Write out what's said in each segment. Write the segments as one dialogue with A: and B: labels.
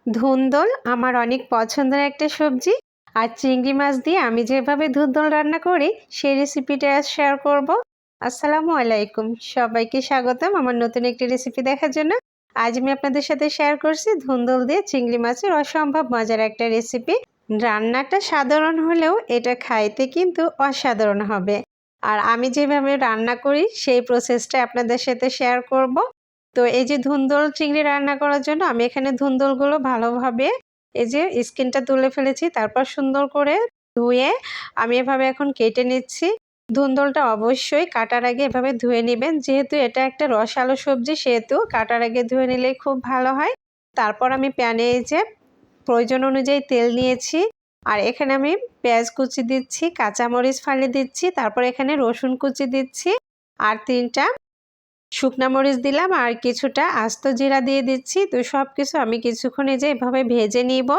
A: ধুন্দল আমার অনেক পছন্দের একটা সবজি। আর চিংড়ি মাছ দিয়ে আমি যেভাবে ধুন্দল রান্না করি সেই রেসিপিটা আজ শেয়ার করব। আসসালামু আলাইকুম, সবাইকে স্বাগতম আমার নতুন একটি রেসিপি দেখার জন্য। আজ আমি আপনাদের সাথে শেয়ার করছি ধুন্দল দিয়ে চিংড়ি মাছের অসম্ভব মজার একটা রেসিপি। রান্নাটা সাধারণ হলেও এটা খাইতে কিন্তু অসাধারণ হবে। আর আমি যেভাবে রান্না করি সেই প্রসেসটা আপনাদের সাথে শেয়ার করব। তো এই যে ধুন্দল চিংড়ি রান্না করার জন্য আমি এখানে ধুন্দলগুলো ভালোভাবে এই যে স্কিনটা তুলে ফেলেছি, তারপর সুন্দর করে ধুয়ে আমি এভাবে এখন কেটে নিচ্ছি। ধুন্দলটা অবশ্যই কাটার আগে এভাবে ধুয়ে নেবেন, যেহেতু এটা একটা রসালো সবজি সেহেতু কাটার আগে ধুয়ে নিলে খুব ভালো হয়। তারপর আমি প্যানে এই যে প্রয়োজন অনুযায়ী তেল নিয়েছি, আর এখানে আমি পেঁয়াজ কুচি দিচ্ছি, কাঁচামরিচ ফালি দিচ্ছি, তারপর এখানে রসুন কুচি দিচ্ছি, আর 3টা শুকনা মরিচ দিলাম, আর কিছুটা আস্ত জিরা দিয়ে দিচ্ছি। তো সব কিছু আমি কিছুক্ষণ এই যে এভাবে ভেজে নিব।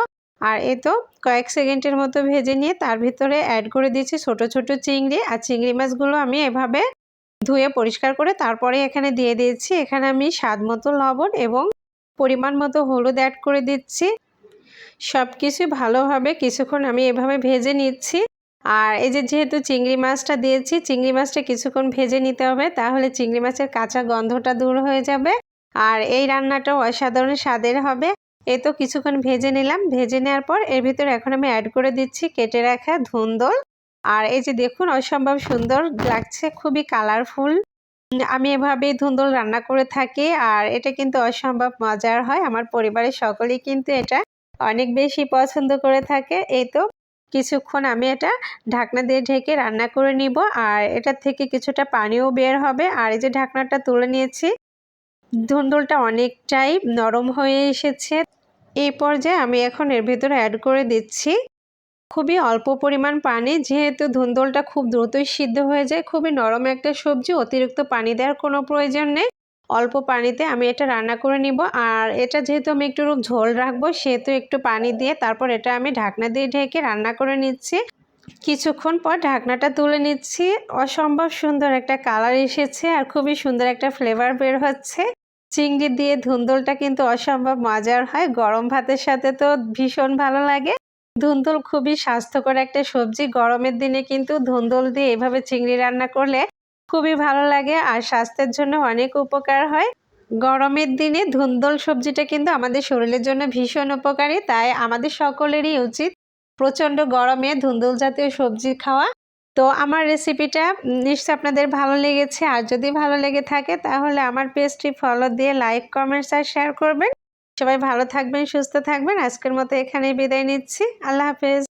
A: আর এই তো কয়েক সেকেন্ডের মতো ভেজে নিয়ে তার ভিতরে অ্যাড করে দিচ্ছি ছোট ছোট চিংড়ি। আর চিংড়ি মাছগুলো আমি এভাবে ধুয়ে পরিষ্কার করে তারপরে এখানে দিয়ে দিয়েছি। এখানে আমি স্বাদ মতো লবণ এবং পরিমাণ মতো হলুদ অ্যাড করে দিচ্ছি। সব কিছু ভালোভাবে কিছুক্ষণ আমি এভাবে ভেজে নিচ্ছি। আর এই যে যেহেতু চিংড়ি মাছটা দিয়েছি, চিংড়ি মাছটা কিছুক্ষণ ভেজে নিতে হবে, তাহলে চিংড়ি মাছের কাঁচা গন্ধটা দূর হয়ে যাবে আর এই রান্নাটাও অসাধারণ স্বাদের হবে। এই তো কিছুক্ষণ ভেজে নিলাম। ভেজে নেওয়ার পর এর ভিতরে এখন আমি অ্যাড করে দিচ্ছি কেটে রাখা ধুন্দল। আর এই যে দেখুন অসম্ভব সুন্দর লাগছে, খুবই কালারফুল। আমি এভাবেই ধুন্দল রান্না করে থাকি আর এটা কিন্তু অসম্ভব মজার হয়। আমার পরিবারের সকলেই কিন্তু এটা অনেক বেশি পছন্দ করে থাকে। এই তো কিছুক্ষণ আমি এটা ঢাকনা দিয়ে ঢেকে রান্না করে নিব, আর এটার থেকে কিছুটা পানিও বের হবে। আর এই যে ঢাকনাটা তুলে নিয়েছি, ধুন্দলটা অনেকটাই নরম হয়ে এসেছে। এই পর্যায়ে আমি এখন এর ভিতরে অ্যাড করে দিচ্ছি খুবই অল্প পরিমাণ পানি, যেহেতু ধুন্দলটা খুব দ্রুতই সিদ্ধ হয়ে যায়। খুবই নরম একটা সবজি, অতিরিক্ত পানি দেওয়ার কোনো প্রয়োজন নেই। অল্প পানিতে আমি এটা রান্না করে নিব। আর এটা যেহেতু আমি একটু ঝোল রাখবো সেহেতু একটু পানি দিয়ে তারপর এটা আমি ঢাকনা দিয়ে ঢেকে রান্না করে নিচ্ছি। কিছুক্ষণ পর ঢাকনাটা তুলে নিচ্ছি। অসম্ভব সুন্দর একটা কালার এসেছে আর খুবই সুন্দর একটা ফ্লেভার বের হচ্ছে। চিংড়ি দিয়ে ধুন্দলটা কিন্তু অসম্ভব মজার হয়, গরম ভাতের সাথে তো ভীষণ ভালো লাগে। ধুন্দল খুবই স্বাস্থ্যকর একটা সবজি। গরমের দিনে কিন্তু ধুন্দল দিয়ে এভাবে চিংড়ি রান্না করলে খুবই ভালো লাগে আর স্বাস্থ্যের জন্য অনেক উপকার হয়। গরমের দিনে ধুন্দল সবজিটা কিন্তু আমাদের শরীরের জন্য ভীষণ উপকারী, তাই আমাদের সকলেরই উচিত প্রচণ্ড গরমে ধুন্দল জাতীয় সবজি খাওয়া। তো আমার রেসিপিটা নিশ্চয়ই আপনাদের ভালো লেগেছে, আর যদি ভালো লেগে থাকে তাহলে আমার পেজটি ফলো দিয়ে লাইক, কমেন্টস আর শেয়ার করবেন। সবাই ভালো থাকবেন, সুস্থ থাকবেন। আজকের মতো এখানেই বিদায় নিচ্ছি। আল্লাহ হাফেজ।